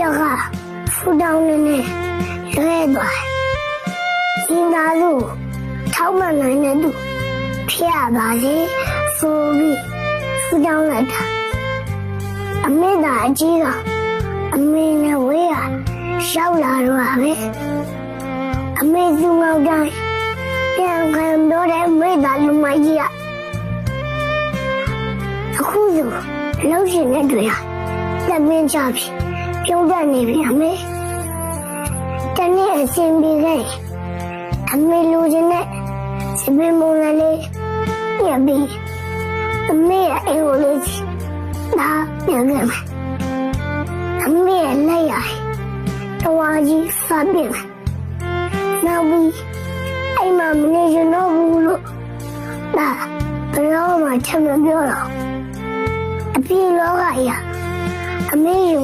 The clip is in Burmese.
ကဖူတောင်းနေလွဲသွားဒီနာလို့ထောက်မှန်နိုင်တဲ့သူဖြစ်ရပါစေဆိုပြီးဖူတောင်းလိုက်တာအမေသာအကြီးကအမေနဲ့ဝေးရရောက်လာတော့ပဲအမေသူငေါ့တိုင်းပြန်ခံတော့တဲ့မိသားလူမကြီးကအခုဆိုလှုပ်ရှင်တဲ့တွေဟာလက်မင်းချပြီပြုံးတတ်နေပြီအမေတနေ့အစဉ်ပြေခဲ့အမေလူချင်းနဲ့စပင်းမုံလေးပြပြီးအမေရဲ့အိမ်ကိုလေးဒါပြန်ခဲ့မယ်အမေရဲ့လက်ရတော်ကြီးဖတ်ပြင်နောက်ပြီးအိမ်မှာမနေရတော့ဘူးလို့ဒါဘယ်တော့မှချက်မပြောတော့အပြေလောကကြီးအမေယူ